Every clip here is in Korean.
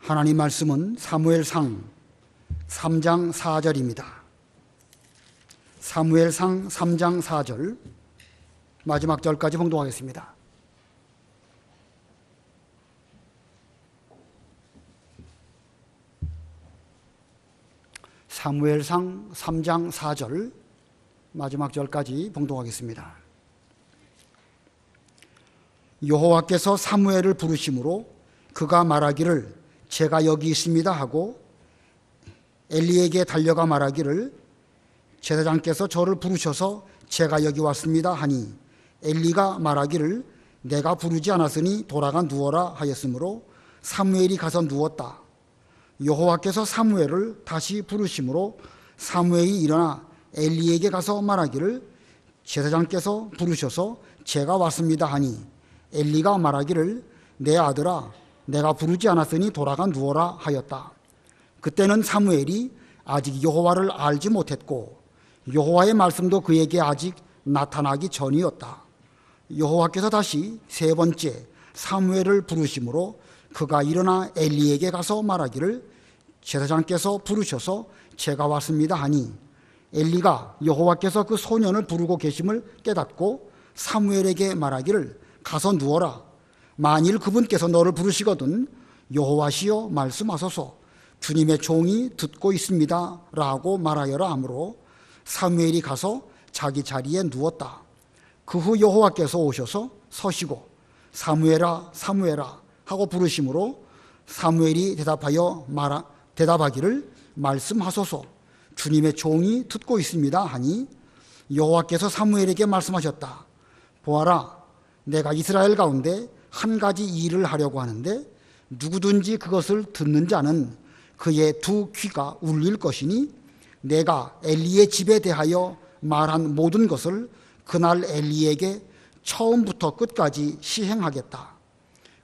하나님 말씀은 사무엘상 3장 4절입니다. 사무엘상 3장 4절 마지막 절까지 봉독하겠습니다. 사무엘상 3장 4절 마지막 절까지 봉독하겠습니다. 여호와께서 사무엘을 부르심으로 그가 말하기를 제가 여기 있습니다 하고 엘리에게 달려가 말하기를 제사장께서 저를 부르셔서 제가 여기 왔습니다 하니 엘리가 말하기를 내가 부르지 않았으니 돌아가 누워라 하였으므로 사무엘이 가서 누웠다. 여호와께서 사무엘을 다시 부르심으로 사무엘이 일어나 엘리에게 가서 말하기를 제사장께서 부르셔서 제가 왔습니다 하니 엘리가 말하기를 내 아들아 내가 부르지 않았으니 돌아가 누워라 하였다. 그때는 사무엘이 아직 여호와를 알지 못했고 여호와의 말씀도 그에게 아직 나타나기 전이었다. 여호와께서 다시 세 번째 사무엘을 부르심으로 그가 일어나 엘리에게 가서 말하기를 제사장께서 부르셔서 제가 왔습니다 하니 엘리가 여호와께서 그 소년을 부르고 계심을 깨닫고 사무엘에게 말하기를 가서 누워라. 만일 그분께서 너를 부르시거든 여호와시여 말씀하소서 주님의 종이 듣고 있습니다 라고 말하여라 하므로 사무엘이 가서 자기 자리에 누웠다. 그 후 여호와께서 오셔서 서시고 사무엘아 사무엘아 하고 부르심으로 사무엘이 대답하기를 말씀하소서 주님의 종이 듣고 있습니다 하니 여호와께서 사무엘에게 말씀하셨다. 보아라 내가 이스라엘 가운데 한 가지 일을 하려고 하는데 누구든지 그것을 듣는 자는 그의 두 귀가 울릴 것이니 내가 엘리의 집에 대하여 말한 모든 것을 그날 엘리에게 처음부터 끝까지 시행하겠다.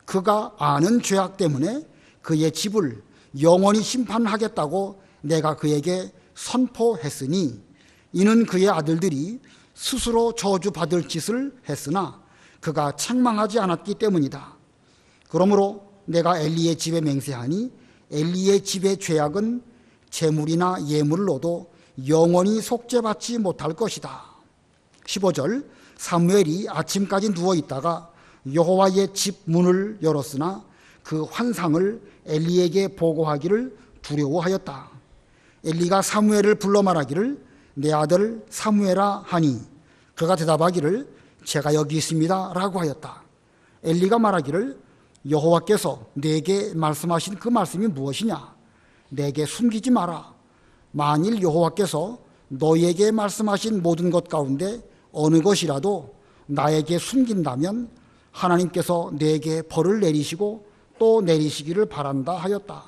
그가 아는 죄악 때문에 그의 집을 영원히 심판하겠다고 내가 그에게 선포했으니 이는 그의 아들들이 스스로 저주받을 짓을 했으나 그가 책망하지 않았기 때문이다. 그러므로 내가 엘리의 집에 맹세하니 엘리의 집의 죄악은 재물이나 예물로도 영원히 속죄받지 못할 것이다. 15절 사무엘이 아침까지 누워있다가 여호와의 집 문을 열었으나 그 환상을 엘리에게 보고하기를 두려워하였다. 엘리가 사무엘을 불러 말하기를 내 아들 사무엘아 하니 그가 대답하기를 제가 여기 있습니다 라고 하였다. 엘리가 말하기를 여호와께서 내게 말씀하신 그 말씀이 무엇이냐? 내게 숨기지 마라. 만일 여호와께서 너에게 말씀하신 모든 것 가운데 어느 것이라도 나에게 숨긴다면 하나님께서 내게 벌을 내리시고 또 내리시기를 바란다 하였다.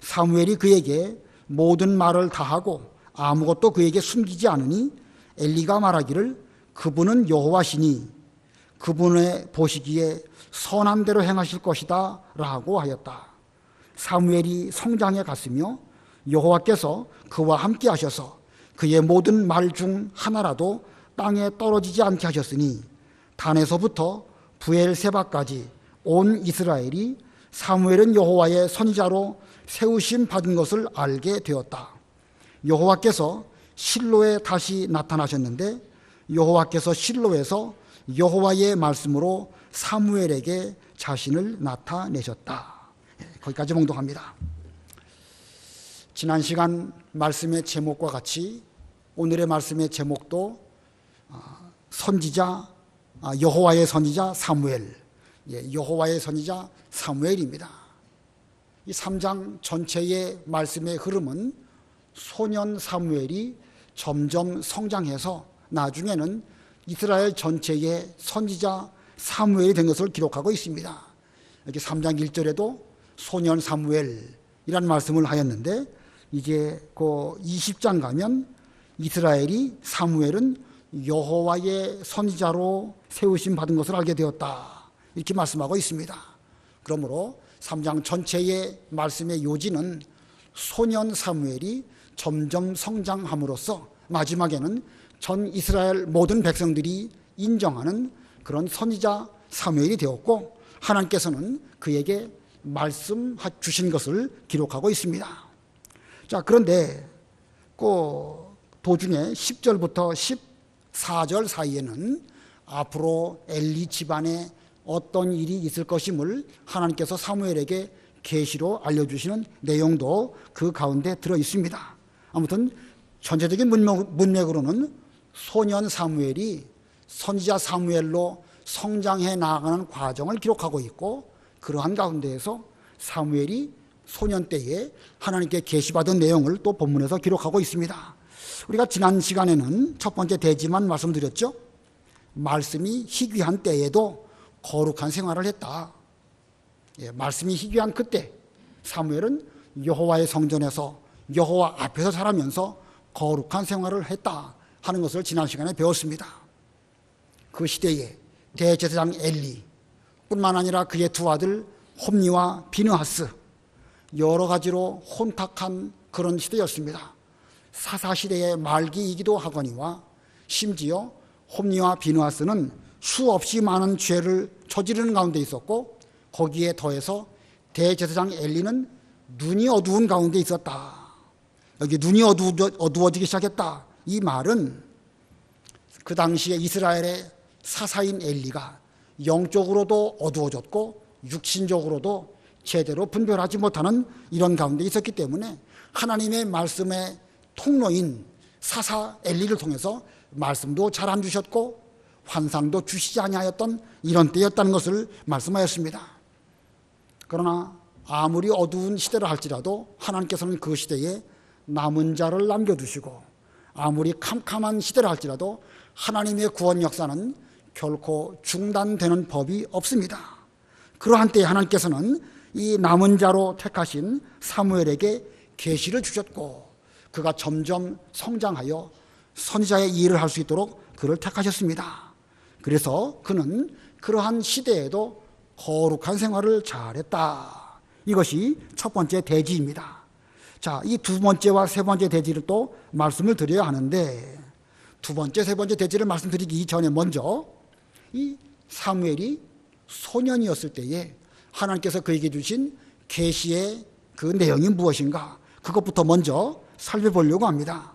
사무엘이 그에게 모든 말을 다 하고 아무것도 그에게 숨기지 않으니 엘리가 말하기를 그분은 여호와시니 그분의 보시기에 선한 대로 행하실 것이다 라고 하였다. 사무엘이 성장해 갔으며 여호와께서 그와 함께 하셔서 그의 모든 말 중 하나라도 땅에 떨어지지 않게 하셨으니 단에서부터 부엘세바까지 온 이스라엘이 사무엘은 여호와의 선지자로 세우심 받은 것을 알게 되었다. 여호와께서 실로에 다시 나타나셨는데 여호와께서 실로에서 여호와의 말씀으로 사무엘에게 자신을 나타내셨다. 거기까지 봉독합니다. 지난 시간 말씀의 제목과 같이 오늘의 말씀의 제목도 선지자 여호와의 선지자 사무엘, 여호와의 선지자 사무엘입니다. 이 3장 전체의 말씀의 흐름은 소년 사무엘이 점점 성장해서 나중에는 이스라엘 전체의 선지자 사무엘이 된 것을 기록하고 있습니다. 이렇게 3장 1절에도 소년 사무엘이라는 말씀을 하였는데 이제 그 20장 가면 이스라엘이 사무엘은 여호와의 선지자로 세우심 받은 것을 알게 되었다. 이렇게 말씀하고 있습니다. 그러므로 3장 전체의 말씀의 요지는 소년 사무엘이 점점 성장함으로써 마지막에는 전 이스라엘 모든 백성들이 인정하는 그런 선지자 사무엘이 되었고 하나님께서는 그에게 말씀 주신 것을 기록하고 있습니다. 자, 그런데 그 도중에 10절부터 14절 사이에는 앞으로 엘리 집안에 어떤 일이 있을 것임을 하나님께서 사무엘에게 계시로 알려주시는 내용도 그 가운데 들어 있습니다. 아무튼 전체적인 문맥으로는 소년 사무엘이 선지자 사무엘로 성장해 나아가는 과정을 기록하고 있고, 그러한 가운데에서 사무엘이 소년 때에 하나님께 계시받은 내용을 또 본문에서 기록하고 있습니다. 우리가 지난 시간에는 첫 번째 대지만 말씀드렸죠. 말씀이 희귀한 때에도 거룩한 생활을 했다. 말씀이 희귀한 그때 사무엘은 여호와의 성전에서 여호와 앞에서 살아면서 거룩한 생활을 했다 하는 것을 지난 시간에 배웠습니다. 그 시대에 대제사장 엘리 뿐만 아니라 그의 두 아들 홈니와 비느하스, 여러 가지로 혼탁한 그런 시대였습니다. 사사시대의 말기이기도 하거니와 심지어 홈니와 비느하스는 수없이 많은 죄를 저지르는 가운데 있었고, 거기에 더해서 대제사장 엘리는 눈이 어두운 가운데 있었다. 여기 눈이 어두워지기 시작했다. 이 말은 그 당시에 이스라엘의 사사인 엘리가 영적으로도 어두워졌고 육신적으로도 제대로 분별하지 못하는 이런 가운데 있었기 때문에 하나님의 말씀의 통로인 사사 엘리를 통해서 말씀도 잘 안 주셨고 환상도 주시지 아니하였던 이런 때였다는 것을 말씀하였습니다. 그러나 아무리 어두운 시대라 할지라도 하나님께서는 그 시대에 남은 자를 남겨두시고, 아무리 캄캄한 시대라 할지라도 하나님의 구원 역사는 결코 중단되는 법이 없습니다. 그러한 때에 하나님께서는 이 남은 자로 택하신 사무엘에게 계시를 주셨고, 그가 점점 성장하여 선지자의 일을 할 수 있도록 그를 택하셨습니다. 그래서 그는 그러한 시대에도 거룩한 생활을 잘했다. 이것이 첫 번째 대지입니다. 자, 이 두 번째와 세 번째 대지를 또 말씀을 드려야 하는데, 두 번째, 세 번째 대지를 말씀드리기 전에 먼저 이 사무엘이 소년이었을 때에 하나님께서 그에게 주신 계시의 그 내용이 무엇인가, 그것부터 먼저 살펴보려고 합니다.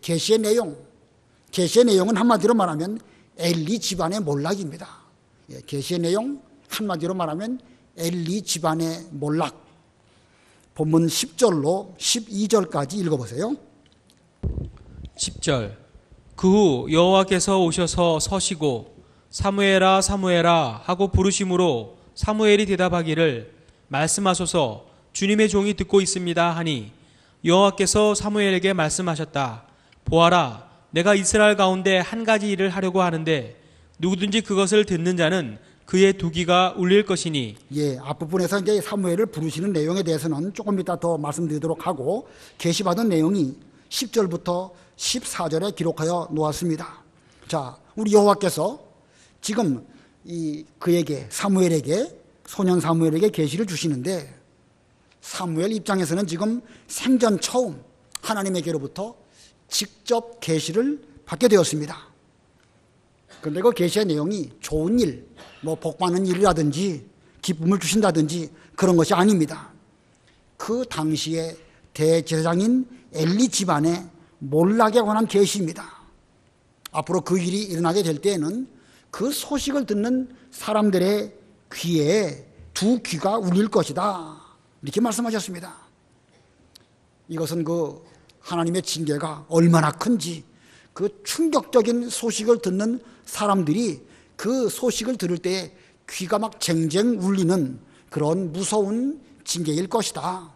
계시의 내용은 한마디로 말하면 엘리 집안의 몰락입니다. 계시의 내용 한마디로 말하면 엘리 집안의 몰락. 본문 10절로 12절까지 읽어보세요. 10절. 그 후 여호와께서 오셔서 서시고 사무엘아 사무엘아 하고 부르심으로 사무엘이 대답하기를 말씀하소서 주님의 종이 듣고 있습니다 하니, 여호와께서 사무엘에게 말씀하셨다. 보아라, 내가 이스라엘 가운데 한 가지 일을 하려고 하는데 누구든지 그것을 듣는 자는 그의 두 귀가 울릴 것이니. 앞부분에서 이제 사무엘을 부르시는 내용에 대해서는 조금 이따 더 말씀드리도록 하고, 계시받은 내용이 10절부터 14절에 기록하여 놓았습니다. 자, 우리 여호와께서 지금 그에게 사무엘에게, 소년 사무엘에게 계시를 주시는데, 사무엘 입장에서는 지금 생전 처음 하나님에게로부터 직접 계시를 받게 되었습니다. 그런데 그 계시의 내용이 좋은 일, 복받는 일이라든지 기쁨을 주신다든지 그런 것이 아닙니다. 그 당시에 대제사장인 엘리 집안의 몰락에 관한 계시입니다. 앞으로 그 일이 일어나게 될 때에는 그 소식을 듣는 사람들의 귀에 두 귀가 울릴 것이다, 이렇게 말씀하셨습니다. 이것은 그 하나님의 징계가 얼마나 큰지, 그 충격적인 소식을 듣는 사람들이 그 소식을 들을 때에 귀가 막 쟁쟁 울리는 그런 무서운 징계일 것이다.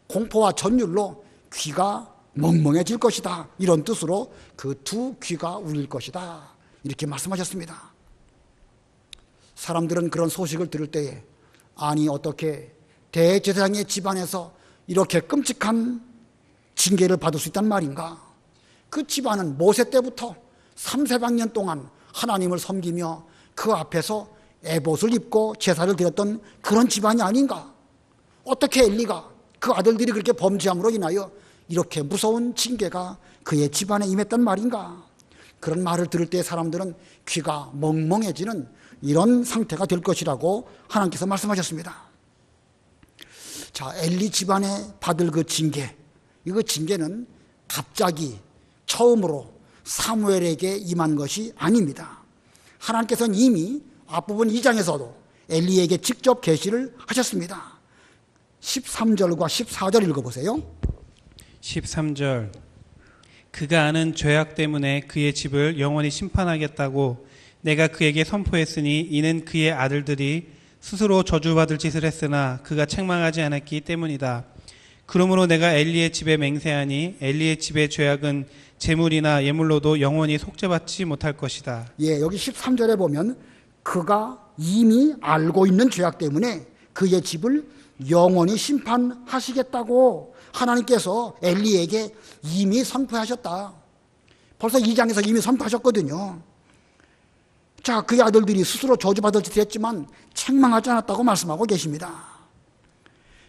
공포와 전율로 귀가 멍멍해질 것이다. 이런 뜻으로 그 두 귀가 울릴 것이다, 이렇게 말씀하셨습니다. 사람들은 그런 소식을 들을 때에, 아니 어떻게 대제사장의 집안에서 이렇게 끔찍한 징계를 받을 수 있단 말인가? 그 집안은 모세 때부터 3,400년 동안 하나님을 섬기며 그 앞에서 에봇을 입고 제사를 드렸던 그런 집안이 아닌가? 어떻게 엘리가, 그 아들들이 그렇게 범죄함으로 인하여 이렇게 무서운 징계가 그의 집안에 임했단 말인가? 그런 말을 들을 때 사람들은 귀가 멍멍해지는 이런 상태가 될 것이라고 하나님께서 말씀하셨습니다. 자, 엘리 집안에 받을 그 징계, 이거 징계는 갑자기 처음으로 사무엘에게 임한 것이 아닙니다. 하나님께서는 이미 앞부분 2장에서도 엘리에게 직접 계시를 하셨습니다. 13절과 14절 읽어보세요. 13절 그가 아는 죄악 때문에 그의 집을 영원히 심판하겠다고 내가 그에게 선포했으니 이는 그의 아들들이 스스로 저주받을 짓을 했으나 그가 책망하지 않았기 때문이다. 그러므로 내가 엘리의 집에 맹세하니 엘리의 집의 죄악은 재물이나 예물로도 영원히 속죄받지 못할 것이다. 예, 여기 13절에 보면 그가 이미 알고 있는 죄악 때문에 그의 집을 영원히 심판하시겠다고 하나님께서 엘리에게 이미 선포하셨다. 벌써 2장에서 이미 선포하셨거든요. 자, 그의 아들들이 스스로 저주받을 짓을 했지만 책망하지 않았다고 말씀하고 계십니다.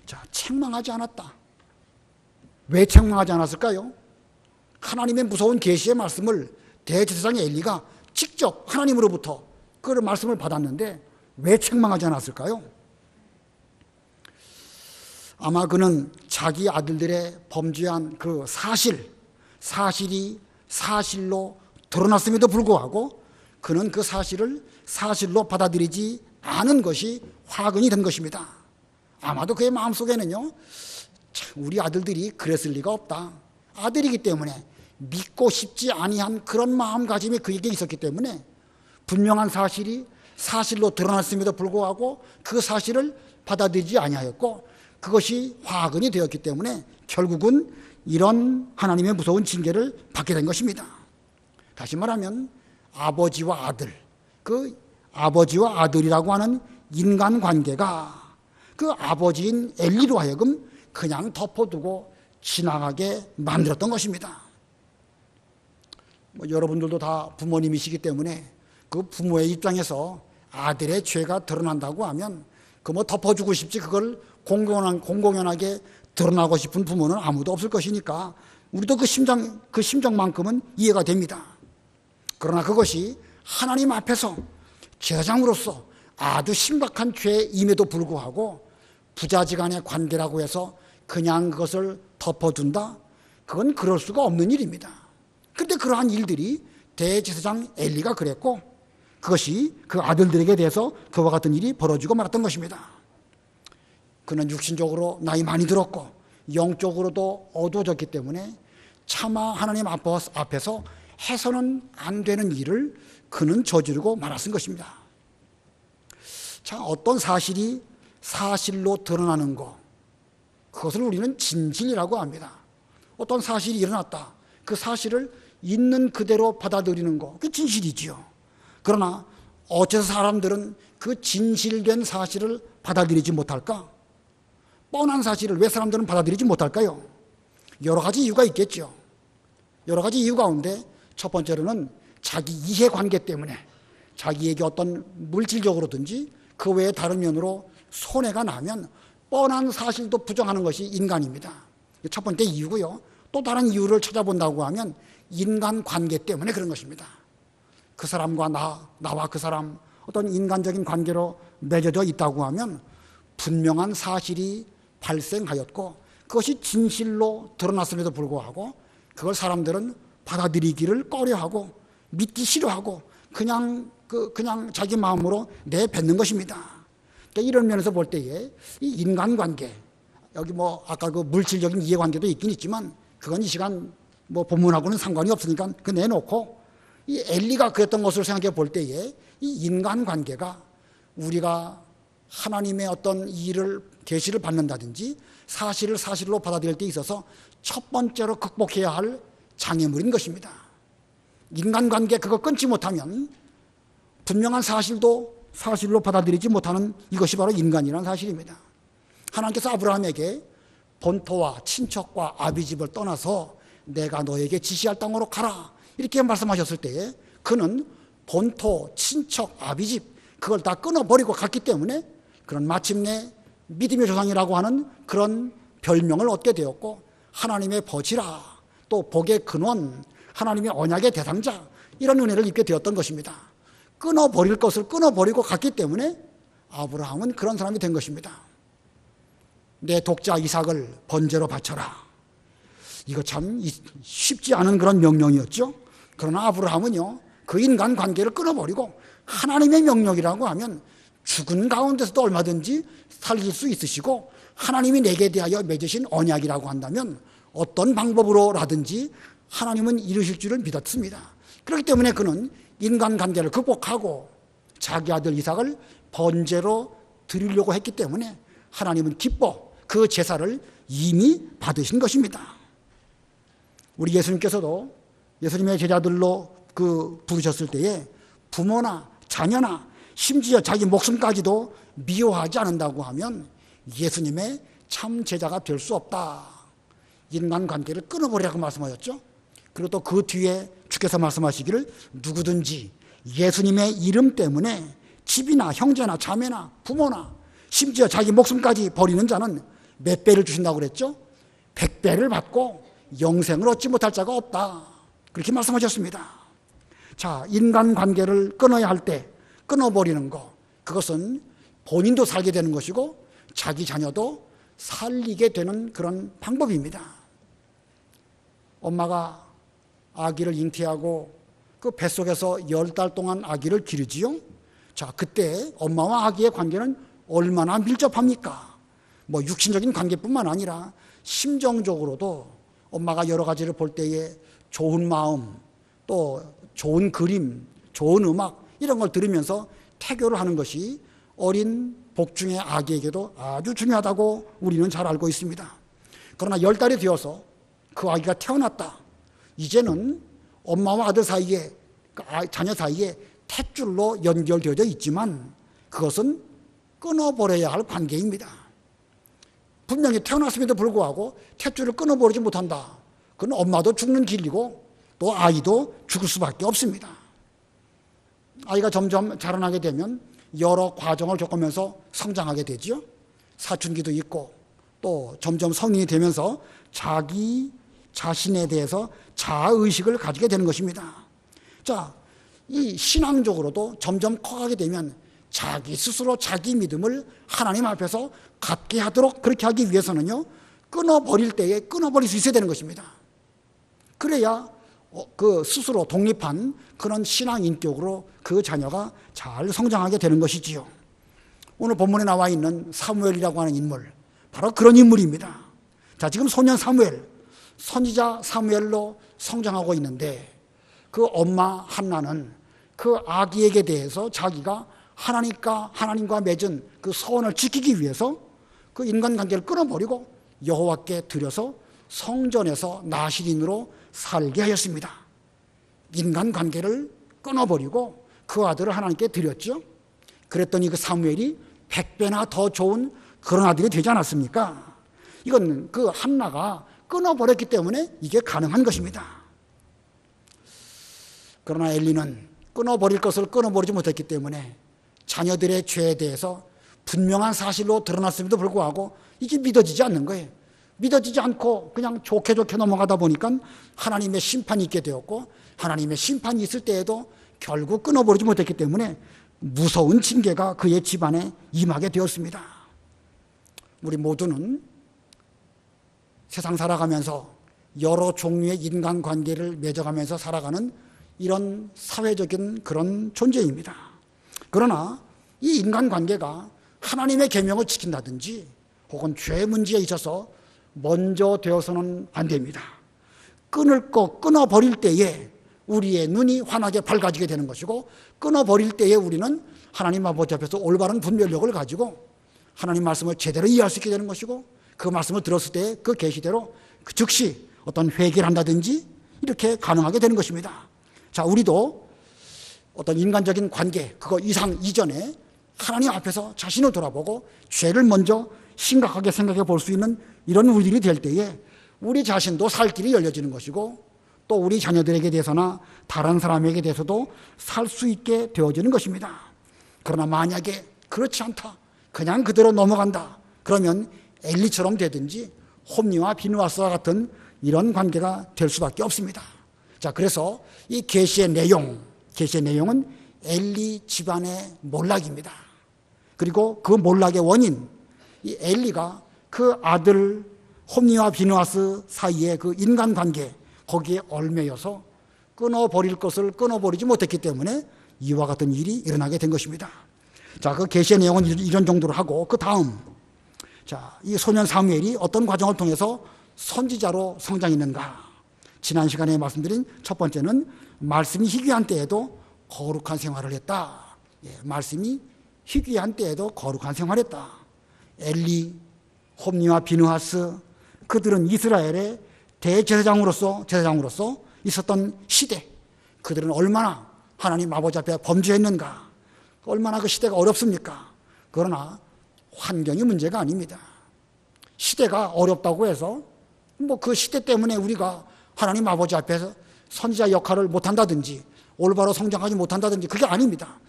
자, 책망하지 않았다. 왜 책망하지 않았을까요? 하나님의 무서운 계시의 말씀을 대제사장 엘리가 직접 하나님으로부터 그 말씀을 받았는데 왜 책망하지 않았을까요? 아마 그는 자기 아들들의 범죄한 그 사실이 사실로 드러났음에도 불구하고 그는 그 사실을 사실로 받아들이지 않은 것이 화근이 된 것입니다. 아마도 그의 마음속에는요, 우리 아들들이 그랬을 리가 없다. 아들이기 때문에 믿고 싶지 아니한 그런 마음가짐이 그에게 있었기 때문에 분명한 사실이 사실로 드러났음에도 불구하고 그 사실을 받아들이지 아니하였고 그것이 화근이 되었기 때문에 결국은 이런 하나님의 무서운 징계를 받게 된 것입니다. 다시 말하면 아버지와 아들, 그 아버지와 아들이라고 하는 인간관계가 그 아버지인 엘리로 하여금 그냥 덮어두고 지나가게 만들었던 것입니다. 여러분들도 다 부모님이시기 때문에 그 부모의 입장에서 아들의 죄가 드러난다고 하면 그 덮어주고 싶지 그걸 공공연하게 드러나고 싶은 부모는 아무도 없을 것이니까 우리도 그 심정만큼은 이해가 됩니다. 그러나 그것이 하나님 앞에서 제사장으로서 아주 심각한 죄임에도 불구하고 부자지간의 관계라고 해서 그냥 그것을 덮어둔다? 그건 그럴 수가 없는 일입니다. 그런데 그러한 일들이 대제사장 엘리가 그랬고 그것이 그 아들들에게 대해서 그와 같은 일이 벌어지고 말았던 것입니다. 그는 육신적으로 나이 많이 들었고 영적으로도 어두워졌기 때문에 차마 하나님 앞에서 해서는 안 되는 일을 그는 저지르고 말았은 것입니다. 자, 어떤 사실이 사실로 드러나는 것, 그것을 우리는 진실이라고 합니다. 어떤 사실이 일어났다. 그 사실을 있는 그대로 받아들이는 것, 그게 진실이지요. 그러나 어째서 사람들은 그 진실된 사실을 받아들이지 못할까? 뻔한 사실을 왜 사람들은 받아들이지 못할까요? 여러 가지 이유가 있겠죠. 여러 가지 이유 가운데 첫 번째로는 자기 이해관계 때문에 자기에게 어떤 물질적으로든지 그 외에 다른 면으로 손해가 나면 뻔한 사실도 부정하는 것이 인간입니다. 첫 번째 이유고요. 또 다른 이유를 찾아본다고 하면 인간관계 때문에 그런 것입니다. 그 사람과 나와 그 사람 어떤 인간적인 관계로 맺어져 있다고 하면 분명한 사실이 발생하였고 그것이 진실로 드러났음에도 불구하고 그걸 사람들은 받아들이기를 꺼려하고 믿기 싫어하고 그냥 자기 마음으로 내뱉는 것입니다. 그러니까 이런 면에서 볼 때에 이 인간관계, 여기 아까 그 물질적인 이해관계도 있긴 있지만 그건 이 시간 본문하고는 상관이 없으니까 그 내놓고 이 엘리가 그랬던 것을 생각해 볼 때에 이 인간관계가 우리가 하나님의 어떤 일을 계시를 받는다든지 사실을 사실로 받아들일 때 있어서 첫 번째로 극복해야 할 장애물인 것입니다. 인간관계 그거 끊지 못하면 분명한 사실도 사실로 받아들이지 못하는 이것이 바로 인간이라는 사실입니다. 하나님께서 아브라함에게 본토와 친척과 아비집을 떠나서 내가 너에게 지시할 땅으로 가라 이렇게 말씀하셨을 때에 그는 본토, 친척, 아비집 그걸 다 끊어버리고 갔기 때문에 그런 마침내 믿음의 조상이라고 하는 그런 별명을 얻게 되었고 하나님의 버지라 또 복의 근원 하나님의 언약의 대상자 이런 은혜를 입게 되었던 것입니다. 끊어버릴 것을 끊어버리고 갔기 때문에 아브라함은 그런 사람이 된 것입니다. 내 독자 이삭을 번제로 바쳐라. 이거 참 쉽지 않은 그런 명령이었죠. 그러나 아브라함은요, 그 인간 관계를 끊어버리고 하나님의 명령이라고 하면 죽은 가운데서도 얼마든지 살릴 수 있으시고, 하나님이 내게 대하여 맺으신 언약이라고 한다면 어떤 방법으로라든지 하나님은 이루실 줄을 믿었습니다. 그렇기 때문에 그는 인간관계를 극복하고 자기 아들 이삭을 번제로 드리려고 했기 때문에 하나님은 기뻐 그 제사를 이미 받으신 것입니다. 우리 예수님께서도 예수님의 제자들로 부르셨을 때에 부모나 자녀나 심지어 자기 목숨까지도 미워하지 않는다고 하면 예수님의 참 제자가 될 수 없다. 인간관계를 끊어버리라고 말씀하셨죠. 그리고 또 그 뒤에 주께서 말씀하시기를 누구든지 예수님의 이름 때문에 집이나 형제나 자매나 부모나 심지어 자기 목숨까지 버리는 자는 몇 배를 주신다고 그랬죠? 100배를 받고 영생을 얻지 못할 자가 없다. 그렇게 말씀하셨습니다. 자, 인간관계를 끊어야 할 때 끊어버리는 거, 그것은 본인도 살게 되는 것이고 자기 자녀도 살리게 되는 그런 방법입니다. 엄마가 아기를 잉태하고 그 뱃속에서 10달 동안 아기를 기르지요. 자, 그때 엄마와 아기의 관계는 얼마나 밀접합니까? 뭐 육신적인 관계뿐만 아니라 심정적으로도 엄마가 여러 가지를 볼 때에 좋은 마음, 또 좋은 그림, 좋은 음악 이런 걸 들으면서 태교를 하는 것이 어린 복중의 아기에게도 아주 중요하다고 우리는 잘 알고 있습니다. 그러나 10달이 되어서 그 아기가 태어났다. 이제는 엄마와 아들 사이에, 자녀 사이에 탯줄로 연결되어져 있지만 그것은 끊어버려야 할 관계입니다. 분명히 태어났음에도 불구하고 탯줄을 끊어버리지 못한다. 그건 엄마도 죽는 길이고 또 아이도 죽을 수밖에 없습니다. 아이가 점점 자라나게 되면 여러 과정을 겪으면서 성장하게 되지요. 사춘기도 있고 또 점점 성인이 되면서 자기 자신에 대해서 자아의식을 가지게 되는 것입니다. 자, 이 신앙적으로도 점점 커가게 되면 자기 스스로 자기 믿음을 하나님 앞에서 갖게 하도록 그렇게 하기 위해서는요, 끊어버릴 때에 끊어버릴 수 있어야 되는 것입니다. 그래야 그 스스로 독립한 그런 신앙 인격으로 그 자녀가 잘 성장하게 되는 것이지요. 오늘 본문에 나와 있는 사무엘이라고 하는 인물, 바로 그런 인물입니다. 자, 지금 소년 사무엘, 선지자 사무엘로 성장하고 있는데 그 엄마 한나는 그 아기에게 대해서 자기가 하나님과 맺은 그 서원을 지키기 위해서 그 인간관계를 끊어버리고 여호와께 드려서 성전에서 나실인으로 살게 하였습니다. 인간관계를 끊어버리고 그 아들을 하나님께 드렸죠. 그랬더니 그 사무엘이 100배나 더 좋은 그런 아들이 되지 않았습니까? 이건 그 한나가 끊어버렸기 때문에 이게 가능한 것입니다. 그러나 엘리는 끊어버릴 것을 끊어버리지 못했기 때문에 자녀들의 죄에 대해서 분명한 사실로 드러났음에도 불구하고 이게 믿어지지 않는 거예요. 믿어지지 않고 그냥 좋게 넘어가다 보니까 하나님의 심판이 있게 되었고, 하나님의 심판이 있을 때에도 결국 끊어버리지 못했기 때문에 무서운 징계가 그의 집안에 임하게 되었습니다. 우리 모두는 세상 살아가면서 여러 종류의 인간관계를 맺어가면서 살아가는 이런 사회적인 그런 존재입니다. 그러나 이 인간관계가 하나님의 계명을 지킨다든지 혹은 죄 문제에 있어서 먼저 되어서는 안 됩니다. 끊어버릴 때에 우리의 눈이 환하게 밝아지게 되는 것이고, 끊어버릴 때에 우리는 하나님 아버지 앞에서 올바른 분별력을 가지고 하나님 말씀을 제대로 이해할 수 있게 되는 것이고, 그 말씀을 들었을 때 그 계시대로 즉시 어떤 회개를 한다든지 이렇게 가능하게 되는 것입니다. 자, 우리도 어떤 인간적인 관계, 그거 이전에 하나님 앞에서 자신을 돌아보고 죄를 먼저 심각하게 생각해 볼 수 있는 이런 우리들이 될 때에 우리 자신도 살 길이 열려지는 것이고, 또 우리 자녀들에게 대해서나 다른 사람에게 대해서도 살 수 있게 되어지는 것입니다. 그러나 만약에 그렇지 않다, 그냥 그대로 넘어간다, 그러면 엘리처럼 되든지 홈리와 비누아스와 같은 이런 관계가 될 수밖에 없습니다. 자, 그래서 이 계시의 내용은 엘리 집안의 몰락입니다. 그리고 그 몰락의 원인, 이 엘리가 그 아들 홈니와 비느하스 사이의 그 인간관계 거기에 얽매여서 끊어버릴 것을 끊어버리지 못했기 때문에 이와 같은 일이 일어나게 된 것입니다. 자, 그 계시의 내용은 이런 정도로 하고 그 다음, 자, 이 소년 사무엘이 어떤 과정을 통해서 선지자로 성장했는가? 지난 시간에 말씀드린 첫 번째는 말씀이 희귀한 때에도 거룩한 생활을 했다. 예, 말씀이 희귀한 때에도 거룩한 생활했다. 엘리, 홈니와 비느하스 그들은 이스라엘의 대제사장으로서 있었던 시대, 그들은 얼마나 하나님 아버지 앞에 범죄했는가, 얼마나 그 시대가 어렵습니까? 그러나 환경이 문제가 아닙니다. 시대가 어렵다고 해서 뭐 그 시대 때문에 우리가 하나님 아버지 앞에서 선지자 역할을 못한다든지 올바로 성장하지 못한다든지 그게 아닙니다.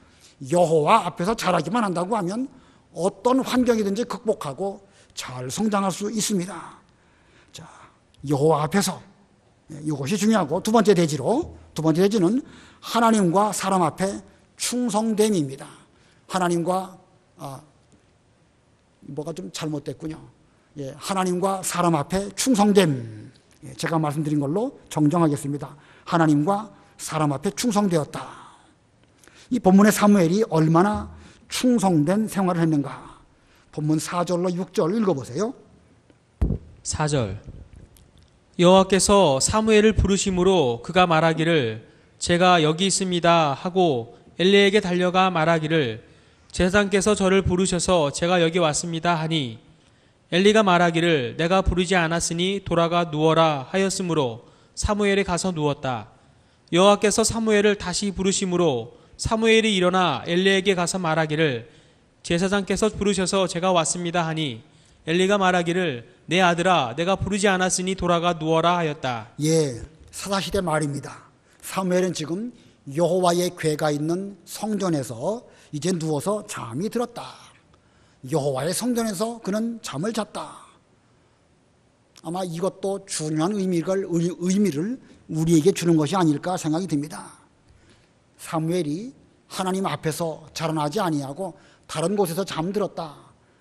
여호와 앞에서 잘하기만 한다고 하면 어떤 환경이든지 극복하고 잘 성장할 수 있습니다. 자, 여호와 앞에서 이것이 중요하고 두 번째 대지는 하나님과 사람 앞에 충성됨입니다. 하나님과 뭐가 좀 잘못됐군요. 예, 하나님과 사람 앞에 충성됨. 예, 제가 말씀드린 걸로 정정하겠습니다. 하나님과 사람 앞에 충성되었다. 이 본문의 사무엘이 얼마나 충성된 생활을 했는가? 본문 4절로 6절 읽어보세요. 4절 여호와께서 사무엘을 부르심으로 그가 말하기를 제가 여기 있습니다 하고 엘리에게 달려가 말하기를 제사장께서 저를 부르셔서 제가 여기 왔습니다 하니 엘리가 말하기를 내가 부르지 않았으니 돌아가 누워라 하였으므로 사무엘이 가서 누웠다. 여호와께서 사무엘을 다시 부르심으로 사무엘이 일어나 엘리에게 가서 말하기를 제사장께서 부르셔서 제가 왔습니다 하니 엘리가 말하기를 내 아들아 내가 부르지 않았으니 돌아가 누워라 하였다. 예, 사사시대 말입니다. 사무엘은 지금 여호와의 궤가 있는 성전에서 이제 누워서 잠이 들었다. 여호와의 성전에서 그는 잠을 잤다. 아마 이것도 중요한 의미를 우리에게 주는 것이 아닐까 생각이 듭니다. 사무엘이 하나님 앞에서 자라나지 아니하고 다른 곳에서 잠들었다.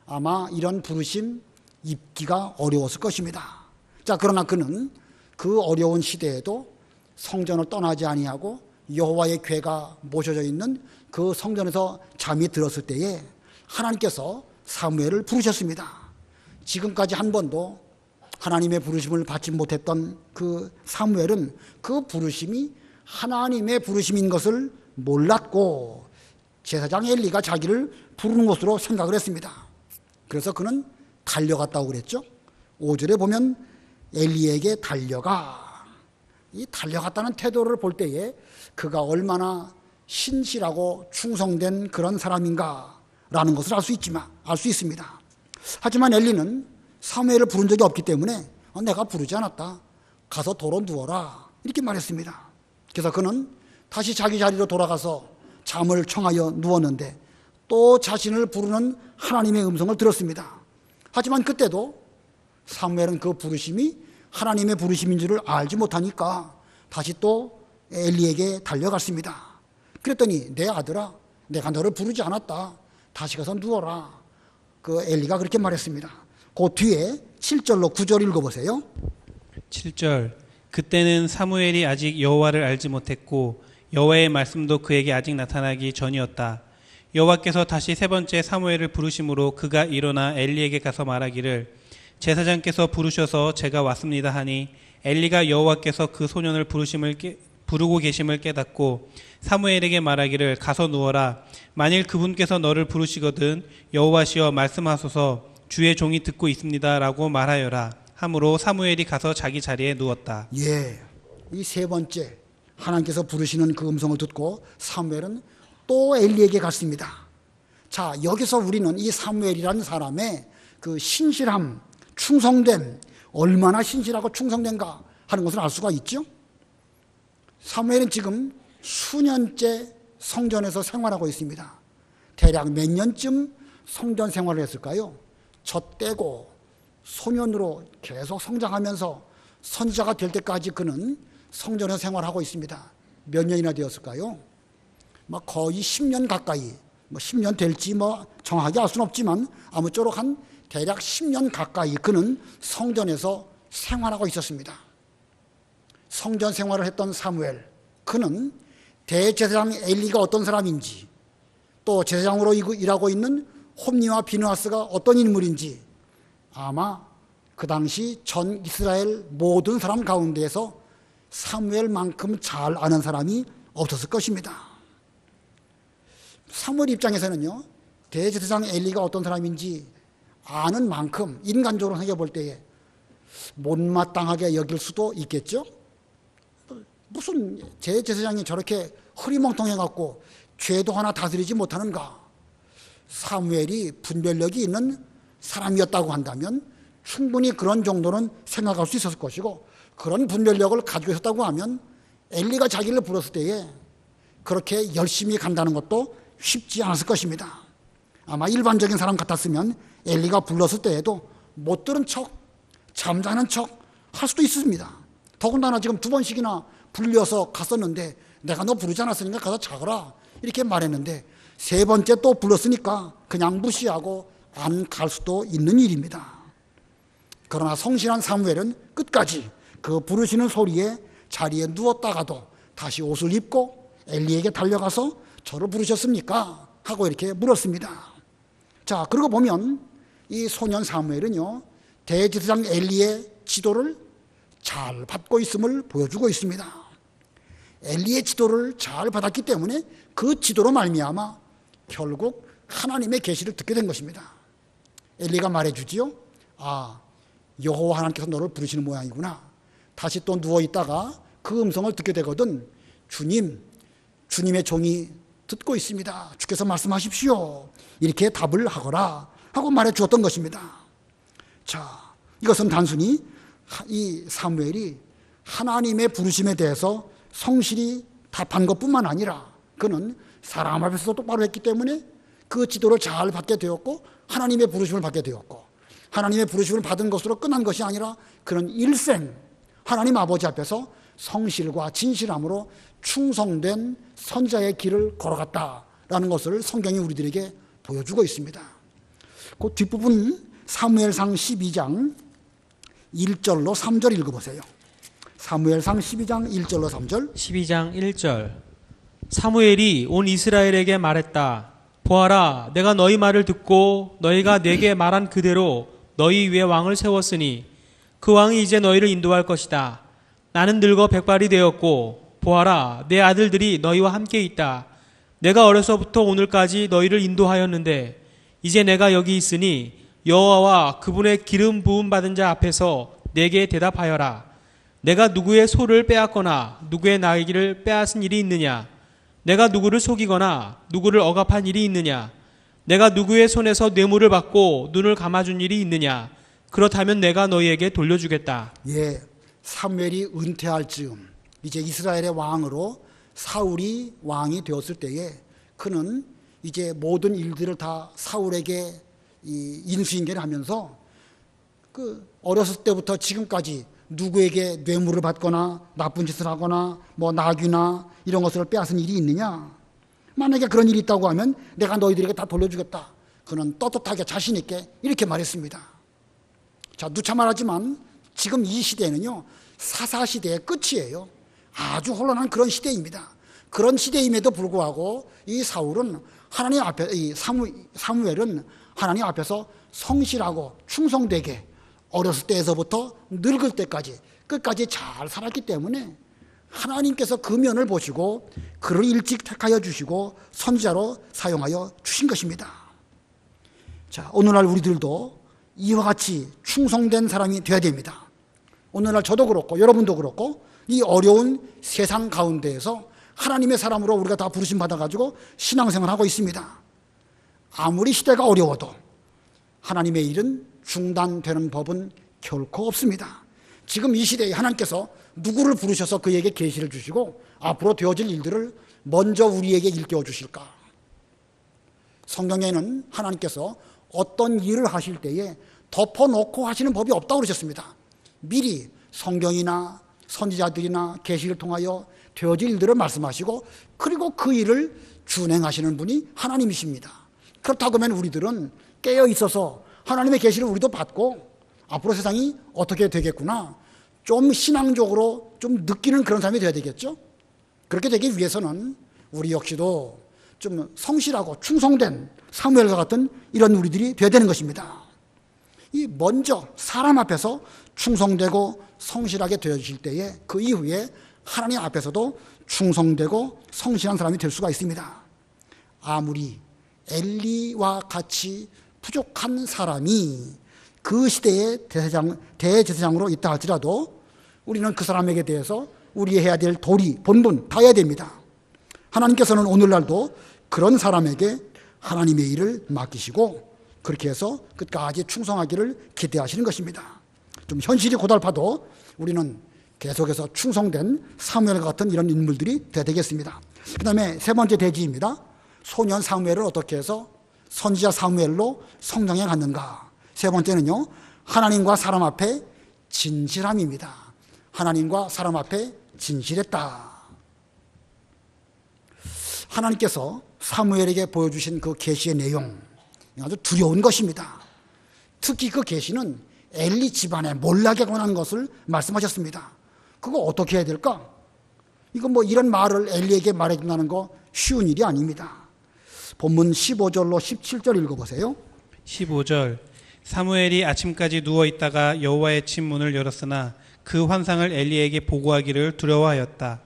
아마 이런 부르심 입기가 어려웠을 것입니다. 자, 그러나 그는 그 어려운 시대에도 성전을 떠나지 아니하고 여호와의 궤가 모셔져 있는 그 성전에서 잠이 들었을 때에 하나님께서 사무엘을 부르셨습니다. 지금까지 한 번도 하나님의 부르심을 받지 못했던 그 사무엘은 그 부르심이 하나님의 부르심인 것을 몰랐고 제사장 엘리가 자기를 부르는 것으로 생각을 했습니다. 그래서 그는 달려갔다고 그랬죠. 5절에 보면 엘리에게 달려가. 이 달려갔다는 태도를 볼 때에 그가 얼마나 신실하고 충성된 그런 사람인가라는 것을 알 수 있습니다. 하지만 엘리는 사무엘을 부른 적이 없기 때문에 내가 부르지 않았다. 가서 도로 누워라. 이렇게 말했습니다. 그래서 그는 다시 자기 자리로 돌아가서 잠을 청하여 누웠는데 또 자신을 부르는 하나님의 음성을 들었습니다. 하지만 그때도 사무엘은 그 부르심이 하나님의 부르심인 줄을 알지 못하니까 다시 또 엘리에게 달려갔습니다. 그랬더니 내 아들아 내가 너를 부르지 않았다. 다시 가서 누워라. 그 엘리가 그렇게 말했습니다. 그 뒤에 7절로 9절 읽어보세요. 7절 그때는 사무엘이 아직 여호와를 알지 못했고 여호와의 말씀도 그에게 아직 나타나기 전이었다. 여호와께서 다시 세 번째 사무엘을 부르심으로 그가 일어나 엘리에게 가서 말하기를 제사장께서 부르셔서 제가 왔습니다 하니 엘리가 여호와께서 그 소년을 부르고 계심을 깨닫고 사무엘에게 말하기를 가서 누워라. 만일 그분께서 너를 부르시거든 여호와시여 말씀하소서 주의 종이 듣고 있습니다 라고 말하여라. 함으로 사무엘이 가서 자기 자리에 누웠다. 예, 이 세 번째 하나님께서 부르시는 그 음성을 듣고 사무엘은 또 엘리에게 갔습니다. 자, 여기서 우리는 이 사무엘이라는 사람의 그 신실함, 충성됨, 얼마나 신실하고 충성된가 하는 것을 알 수가 있죠. 사무엘은 지금 수년째 성전에서 생활하고 있습니다. 대략 몇 년쯤 성전 생활을 했을까요? 젖대고 소년으로 계속 성장하면서 선지자가 될 때까지 그는 성전에서 생활하고 있습니다. 몇 년이나 되었을까요? 거의 10년 가까이, 10년 될지 정확하게 알 수는 없지만 아무쪼록 한 대략 10년 가까이 그는 성전에서 생활하고 있었습니다. 성전 생활을 했던 사무엘, 그는 대제사장 엘리가 어떤 사람인지, 또 제사장으로 일하고 있는 홈니와 비느하스가 어떤 인물인지 아마 그 당시 전 이스라엘 모든 사람 가운데에서 사무엘만큼 잘 아는 사람이 없었을 것입니다. 사무엘 입장에서는요, 대제사장 엘리가 어떤 사람인지 아는 만큼 인간적으로 생각해 볼 때에 못마땅하게 여길 수도 있겠죠. 무슨 대제사장이 저렇게 흐리멍텅해 갖고 죄도 하나 다스리지 못하는가. 사무엘이 분별력이 있는 사람이었다고 한다면 충분히 그런 정도는 생각할 수 있었을 것이고, 그런 분별력을 가지고 있었다고 하면 엘리가 자기를 불렀을 때에 그렇게 열심히 간다는 것도 쉽지 않았을 것입니다. 아마 일반적인 사람 같았으면 엘리가 불렀을 때에도 못 들은 척, 잠자는 척 할 수도 있습니다. 더군다나 지금 2번씩이나 불려서 갔었는데 내가 너 부르지 않았으니까 가서 자거라 이렇게 말했는데 3번째 또 불렀으니까 그냥 무시하고 안 갈 수도 있는 일입니다. 그러나 성실한 사무엘은 끝까지 그 부르시는 소리에 자리에 누웠다가도 다시 옷을 입고 엘리에게 달려가서 저를 부르셨습니까? 하고 이렇게 물었습니다. 자, 그러고 보면 이 소년 사무엘은요, 대제사장 엘리의 지도를 잘 받고 있음을 보여주고 있습니다. 엘리의 지도를 잘 받았기 때문에 그 지도로 말미암아 결국 하나님의 계시를 듣게 된 것입니다. 엘리가 말해주지요. 아, 여호와 하나님께서 너를 부르시는 모양이구나. 다시 또 누워있다가 그 음성을 듣게 되거든. 주님의 종이 듣고 있습니다. 주께서 말씀하십시오. 이렇게 답을 하거라 하고 말해 주었던 것입니다. 자, 이것은 단순히 이 사무엘이 하나님의 부르심에 대해서 성실히 답한 것뿐만 아니라 그는 사람 앞에서 똑바로 했기 때문에 그 지도를 잘 받게 되었고 하나님의 부르심을 받게 되었고, 하나님의 부르심을 받은 것으로 끝난 것이 아니라 그는 일생 하나님 아버지 앞에서 성실과 진실함으로 충성된 선자의 길을 걸어갔다라는 것을 성경이 우리들에게 보여주고 있습니다. 그 뒷부분 사무엘상 12장 1절로 3절 읽어보세요. 사무엘상 12장 1절로 3절. 12장 1절. 사무엘이 온 이스라엘에게 말했다. 보아라, 내가 너희 말을 듣고 너희가 내게 말한 그대로 너희 위에 왕을 세웠으니 그 왕이 이제 너희를 인도할 것이다. 나는 늙어 백발이 되었고 보아라, 내 아들들이 너희와 함께 있다. 내가 어려서부터 오늘까지 너희를 인도하였는데 이제 내가 여기 있으니 여호와와 그분의 기름 부음 받은 자 앞에서 내게 대답하여라. 내가 누구의 소를 빼앗거나 누구의 나귀를 빼앗은 일이 있느냐? 내가 누구를 속이거나 누구를 억압한 일이 있느냐? 내가 누구의 손에서 뇌물을 받고 눈을 감아준 일이 있느냐? 그렇다면 내가 너희에게 돌려주겠다. 예, 사무엘이 은퇴할 즈음 이제 이스라엘의 왕으로 사울이 왕이 되었을 때에 그는 이제 모든 일들을 다 사울에게 인수인계를 하면서 그 어렸을 때부터 지금까지 누구에게 뇌물을 받거나 나쁜 짓을 하거나 뭐 나귀나 이런 것을 빼앗은 일이 있느냐? 만약에 그런 일이 있다고 하면 내가 너희들에게 다 돌려주겠다. 그는 떳떳하게 자신 있게 이렇게 말했습니다. 자, 누차 말하지만 지금 이 시대는요, 사사시대의 끝이에요. 아주 혼란한 그런 시대입니다. 그런 시대임에도 불구하고 이 사울은 하나님 앞에, 이 사무엘은 하나님 앞에서 성실하고 충성되게 어렸을 때에서부터 늙을 때까지 끝까지 잘 살았기 때문에 하나님께서 그 면을 보시고 그를 일찍 택하여 주시고 선지자로 사용하여 주신 것입니다. 자, 오늘날 우리들도 이와 같이 충성된 사람이 되어야 됩니다. 오늘날 저도 그렇고 여러분도 그렇고 이 어려운 세상 가운데에서 하나님의 사람으로 우리가 다 부르심 받아가지고 신앙생활을 하고 있습니다. 아무리 시대가 어려워도 하나님의 일은 중단되는 법은 결코 없습니다. 지금 이 시대에 하나님께서 누구를 부르셔서 그에게 계시를 주시고 앞으로 되어질 일들을 먼저 우리에게 일깨워 주실까? 성경에는 하나님께서 어떤 일을 하실 때에 덮어놓고 하시는 법이 없다고 그러셨습니다. 미리 성경이나 선지자들이나 계시를 통하여 되어질 일들을 말씀하시고 그리고 그 일을 준행하시는 분이 하나님이십니다. 그렇다고 하면 우리들은 깨어 있어서 하나님의 계시를 우리도 받고 앞으로 세상이 어떻게 되겠구나, 좀 신앙적으로 좀 느끼는 그런 사람이 되어야 되겠죠. 그렇게 되기 위해서는 우리 역시도 좀 성실하고 충성된 사무엘과 같은 이런 우리들이 되어야 되는 것입니다. 이 먼저 사람 앞에서 충성되고 성실하게 되어질 때에 그 이후에 하나님 앞에서도 충성되고 성실한 사람이 될 수가 있습니다. 아무리 엘리와 같이 부족한 사람이 그 시대의 대제사장으로 있다 할지라도 우리는 그 사람에게 대해서 우리 해야 될 도리, 본분 다 해야 됩니다. 하나님께서는 오늘날도 그런 사람에게 하나님의 일을 맡기시고 그렇게 해서 끝까지 충성하기를 기대하시는 것입니다. 좀 현실이 고달파도 우리는 계속해서 충성된 사무엘과 같은 이런 인물들이 돼야 되겠습니다. 그 다음에 세 번째 대지입니다. 소년 사무엘을 어떻게 해서 선지자 사무엘로 성장해 갔는가. 세 번째는요, 하나님과 사람 앞에 진실함입니다. 하나님과 사람 앞에 진실했다. 하나님께서 사무엘에게 보여주신 그 계시의 내용 아주 두려운 것입니다. 특히 그 계시는 엘리 집안에 몰락에 관한 것을 말씀하셨습니다. 그거 어떻게 해야 될까? 이거 뭐 이런 말을 엘리에게 말해준다는 거 쉬운 일이 아닙니다. 본문 15절로 17절 읽어보세요. 15절 사무엘이 아침까지 누워있다가 여호와의 집 문을 열었으나 그 환상을 엘리에게 보고하기를 두려워하였다.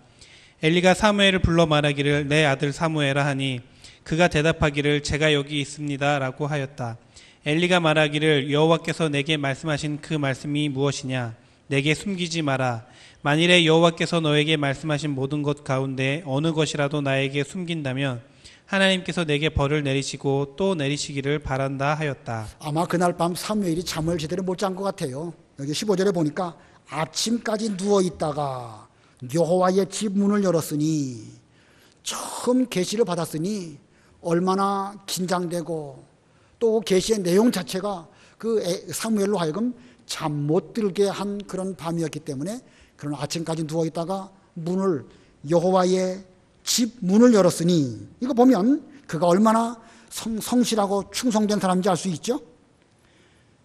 엘리가 사무엘을 불러 말하기를 내 아들 사무엘아 하니 그가 대답하기를 제가 여기 있습니다 라고 하였다. 엘리가 말하기를 여호와께서 내게 말씀하신 그 말씀이 무엇이냐? 내게 숨기지 마라. 만일에 여호와께서 너에게 말씀하신 모든 것 가운데 어느 것이라도 나에게 숨긴다면 하나님께서 내게 벌을 내리시고 또 내리시기를 바란다 하였다. 아마 그날 밤 사무엘이 잠을 제대로 못 잔 것 같아요. 여기 15절에 보니까 아침까지 누워있다가 여호와의 집 문을 열었으니, 처음 계시를 받았으니 얼마나 긴장되고 또 계시의 내용 자체가 그 사무엘로 하여금 잠 못 들게 한 그런 밤이었기 때문에 그런 아침까지 누워있다가 여호와의 집 문을 열었으니, 이거 보면 그가 얼마나 성실하고 충성된 사람인지 알 수 있죠.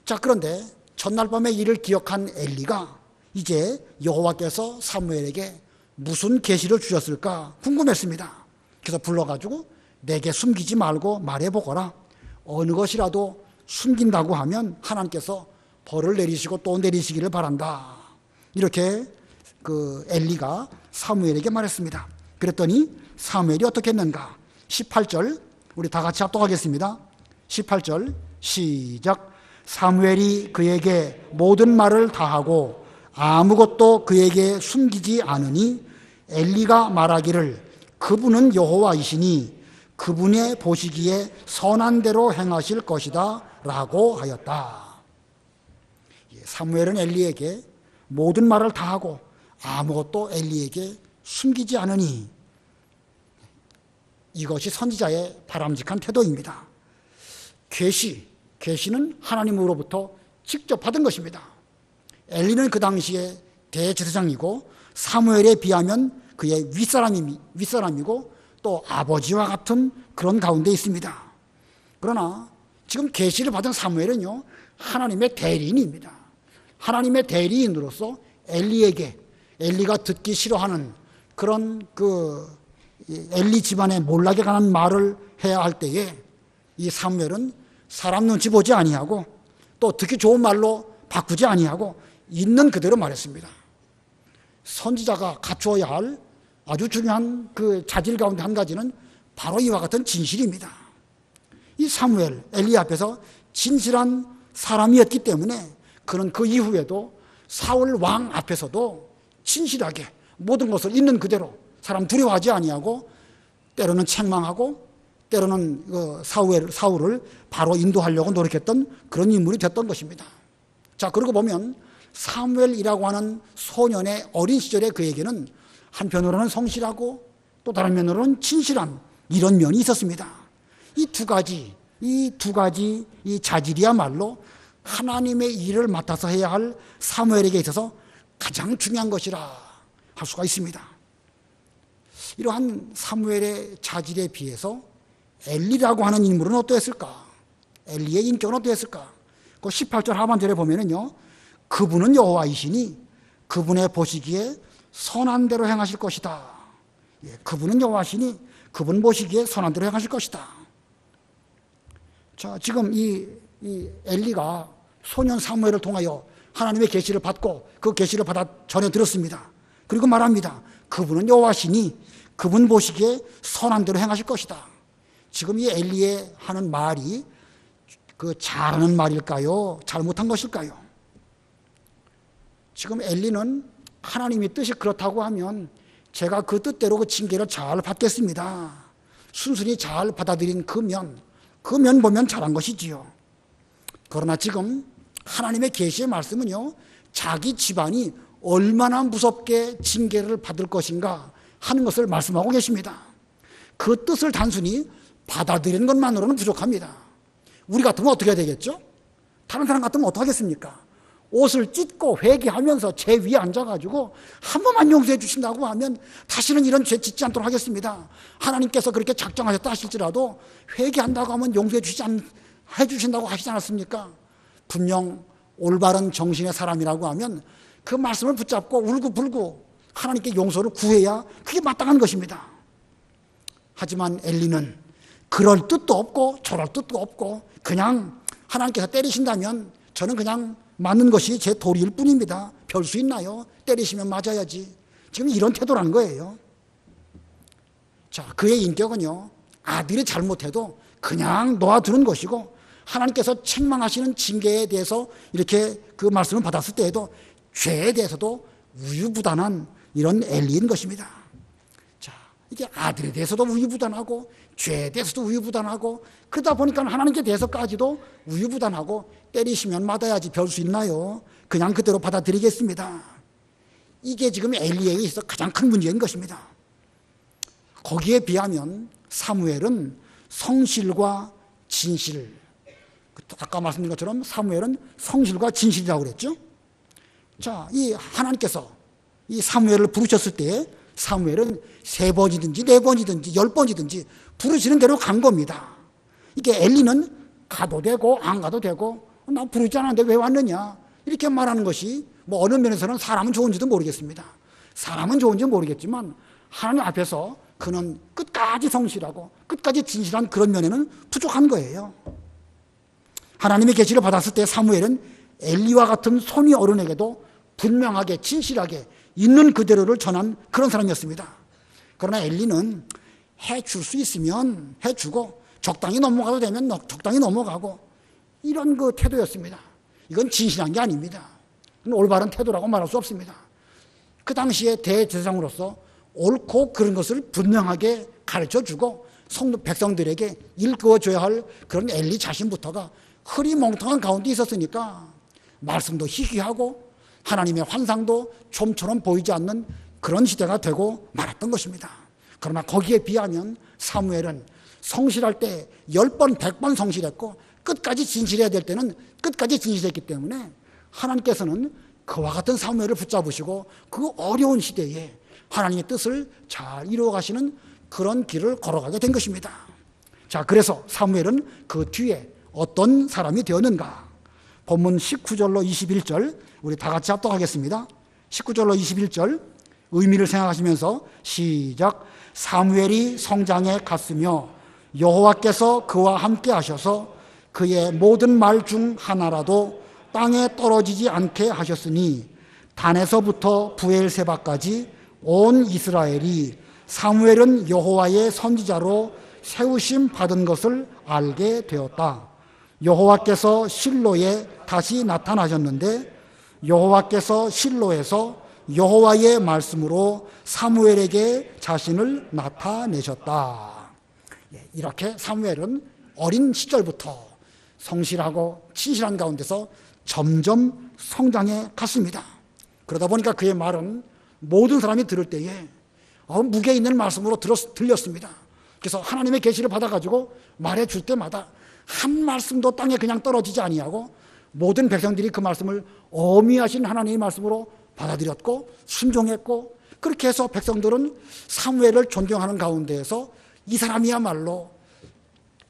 자, 그런데 전날 밤의 일을 기억한 엘리가 이제 여호와께서 사무엘에게 무슨 계시를 주셨을까 궁금했습니다. 그래서 불러가지고 내게 숨기지 말고 말해보거라. 어느 것이라도 숨긴다고 하면 하나님께서 벌을 내리시고 또 내리시기를 바란다. 이렇게 그 엘리가 사무엘에게 말했습니다. 그랬더니 사무엘이 어떻게 했는가? 18절 우리 다 같이 합독하겠습니다. 18절 시작. 사무엘이 그에게 모든 말을 다하고 아무것도 그에게 숨기지 않으니 엘리가 말하기를 그분은 여호와이시니 그분의 보시기에 선한 대로 행하실 것이다 라고 하였다. 사무엘은 엘리에게 모든 말을 다하고 아무것도 엘리에게 숨기지 않으니, 이것이 선지자의 바람직한 태도입니다. 계시는 하나님으로부터 직접 받은 것입니다. 엘리는 그 당시에 대제사장이고 사무엘에 비하면 그의 윗사람이고 또 아버지와 같은 그런 가운데 있습니다. 그러나 지금 계시를 받은 사무엘은요, 하나님의 대리인입니다. 하나님의 대리인으로서 엘리가 듣기 싫어하는 그런 엘리 집안의 몰락에 관한 말을 해야 할 때에 이 사무엘은 사람 눈치 보지 아니하고 또 듣기 좋은 말로 바꾸지 아니하고 있는 그대로 말했습니다. 선지자가 갖추어야 할 아주 중요한 그 자질 가운데 한 가지는 바로 이와 같은 진실입니다. 이 사무엘, 엘리 앞에서 진실한 사람이었기 때문에 그는 그 이후에도 사울 왕 앞에서도 진실하게 모든 것을 있는 그대로 사람 두려워하지 아니하고 때로는 책망하고 때로는 사울을 바로 인도하려고 노력했던 그런 인물이 됐던 것입니다. 자, 그러고 보면 사무엘이라고 하는 소년의 어린 시절의 그에게는 한편으로는 성실하고 또 다른 면으로는 진실한 이런 면이 있었습니다. 이 두 가지 이 자질이야말로 하나님의 일을 맡아서 해야 할 사무엘에게 있어서 가장 중요한 것이라 할 수가 있습니다. 이러한 사무엘의 자질에 비해서 엘리라고 하는 인물은 어떠했을까? 엘리의 인격은 어떠했을까? 그 18절 하반절에 보면은요, 그분은 여호와이시니 그분의 보시기에 선한 대로 행하실 것이다. 예, 그분은 여호와시니 그분 보시기에 선한 대로 행하실 것이다. 자, 지금 이 엘리가 소년 사무엘을 통하여 하나님의 계시를 받고 그 계시를 받아 전해 들었습니다. 그리고 말합니다. 그분은 여호와시니 그분 보시기에 선한 대로 행하실 것이다. 지금 이 엘리의 하는 말이 그 잘하는 말일까요? 잘못한 것일까요? 지금 엘리는 하나님의 뜻이 그렇다고 하면 제가 그 뜻대로 그 징계를 잘 받겠습니다. 순순히 잘 받아들인 그 면 보면 잘한 것이지요. 그러나 지금 하나님의 계시의 말씀은요, 자기 집안이 얼마나 무섭게 징계를 받을 것인가 하는 것을 말씀하고 계십니다. 그 뜻을 단순히 받아들이는 것만으로는 부족합니다. 우리 같으면 어떻게 해야 되겠죠? 다른 사람 같으면 어떡하겠습니까? 옷을 찢고 회개하면서 제 위에 앉아가지고 한 번만 용서해 주신다고 하면 다시는 이런 죄 짓지 않도록 하겠습니다. 하나님께서 그렇게 작정하셨다 하실지라도 회개한다고 하면 용서해 주신다고 하시지 않았습니까? 분명 올바른 정신의 사람이라고 하면 그 말씀을 붙잡고 울고불고 하나님께 용서를 구해야 그게 마땅한 것입니다. 하지만 엘리는 그럴 뜻도 없고 저럴 뜻도 없고 그냥 하나님께서 때리신다면 저는 그냥 맞는 것이 제 도리일 뿐입니다. 별 수 있나요? 때리시면 맞아야지. 지금 이런 태도라는 거예요. 자, 그의 인격은요, 아들이 잘못해도 그냥 놓아두는 것이고 하나님께서 책망하시는 징계에 대해서 이렇게 그 말씀을 받았을 때에도 죄에 대해서도 우유부단한 이런 엘리인 것입니다. 자, 이게 아들에 대해서도 우유부단하고 죄에 대해서도 우유부단하고 그러다 보니까 하나님께 대해서까지도 우유부단하고 때리시면 맞아야지 별 수 있나요? 그냥 그대로 받아들이겠습니다. 이게 지금 엘리에게 있어 가장 큰 문제인 것입니다. 거기에 비하면 사무엘은 성실과 진실, 아까 말씀드린 것처럼 사무엘은 성실과 진실이라고 그랬죠. 자, 이 하나님께서 이 사무엘을 부르셨을 때 사무엘은 3번이든지 4번이든지 10번이든지 부르시는 대로 간 겁니다. 이게 엘리는 가도 되고 안 가도 되고 나 부르지 않았는데 왜 왔느냐 이렇게 말하는 것이 뭐 어느 면에서는 사람은 좋은지도 모르겠습니다. 사람은 좋은지 모르겠지만 하나님 앞에서 그는 끝까지 성실하고 끝까지 진실한 그런 면에는 부족한 거예요. 하나님의 계시를 받았을 때 사무엘은 엘리와 같은 손위 어른에게도 분명하게 진실하게 있는 그대로를 전한 그런 사람이었습니다. 그러나 엘리는 해줄 수 있으면 해주고 적당히 넘어가도 되면 적당히 넘어가고 이런 그 태도였습니다. 이건 진실한 게 아닙니다. 올바른 태도라고 말할 수 없습니다. 그 당시에 대제사장으로서 옳고 그런 것을 분명하게 가르쳐주고 백성들에게 일깨워줘야 할 그런 엘리 자신부터가 흐리멍텅한 가운데 있었으니까 말씀도 희귀하고 하나님의 환상도 좀처럼 보이지 않는 그런 시대가 되고 말았던 것입니다. 그러나 거기에 비하면 사무엘은 성실할 때 10번, 100번 성실했고 끝까지 진실해야 될 때는 끝까지 진실했기 때문에 하나님께서는 그와 같은 사무엘을 붙잡으시고 그 어려운 시대에 하나님의 뜻을 잘 이루어가시는 그런 길을 걸어가게 된 것입니다. 자, 그래서 사무엘은 그 뒤에 어떤 사람이 되었는가? 본문 19절로 21절 우리 다 같이 합독하겠습니다. 19절로 21절 의미를 생각하시면서 시작. 사무엘이 성장에 갔으며 여호와께서 그와 함께 하셔서 그의 모든 말 중 하나라도 땅에 떨어지지 않게 하셨으니 단에서부터 부엘세바까지 온 이스라엘이 사무엘은 여호와의 선지자로 세우심 받은 것을 알게 되었다. 여호와께서 실로에 다시 나타나셨는데 여호와께서 실로에서 여호와의 말씀으로 사무엘에게 자신을 나타내셨다. 이렇게 사무엘은 어린 시절부터 성실하고 친실한 가운데서 점점 성장해 갔습니다. 그러다 보니까 그의 말은 모든 사람이 들을 때에 무게 있는 말씀으로 들렸습니다. 그래서 하나님의 계시를 받아가지고 말해줄 때마다 한 말씀도 땅에 그냥 떨어지지 아니하고 모든 백성들이 그 말씀을 어미하신 하나님의 말씀으로 받아들였고 순종했고 그렇게 해서 백성들은 사무엘을 존경하는 가운데에서 이 사람이야말로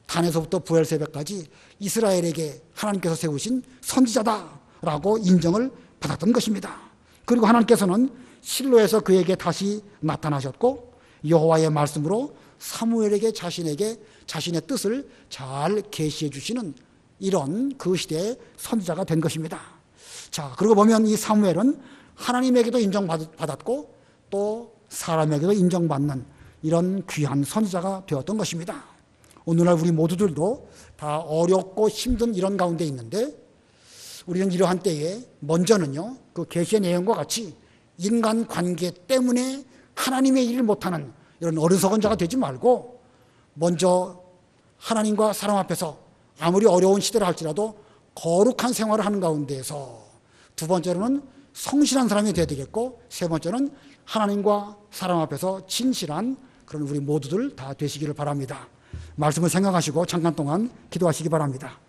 단에서부터 부엘세바까지 이스라엘에게 하나님께서 세우신 선지자다라고 인정을 받았던 것입니다. 그리고 하나님께서는 실로에서 그에게 다시 나타나셨고 여호와의 말씀으로 사무엘에게 자신의 뜻을 잘 계시해 주시는 이런 그 시대의 선지자가 된 것입니다. 자, 그리고 보면 이 사무엘은 하나님에게도 인정받았고 또 사람에게도 인정받는 이런 귀한 선지자가 되었던 것입니다. 오늘날 우리 모두들도 다 어렵고 힘든 이런 가운데 있는데 우리는 이러한 때에 먼저는요, 그 계시의 내용과 같이 인간 관계 때문에 하나님의 일을 못하는 이런 어리석은 자가 되지 말고 먼저 하나님과 사람 앞에서 아무리 어려운 시대를 할지라도 거룩한 생활을 하는 가운데에서 두 번째로는 성실한 사람이 되어야 되겠고 세 번째는 하나님과 사람 앞에서 진실한 그런 우리 모두들 다 되시기를 바랍니다. 말씀을 생각하시고 잠깐 동안 기도하시기 바랍니다.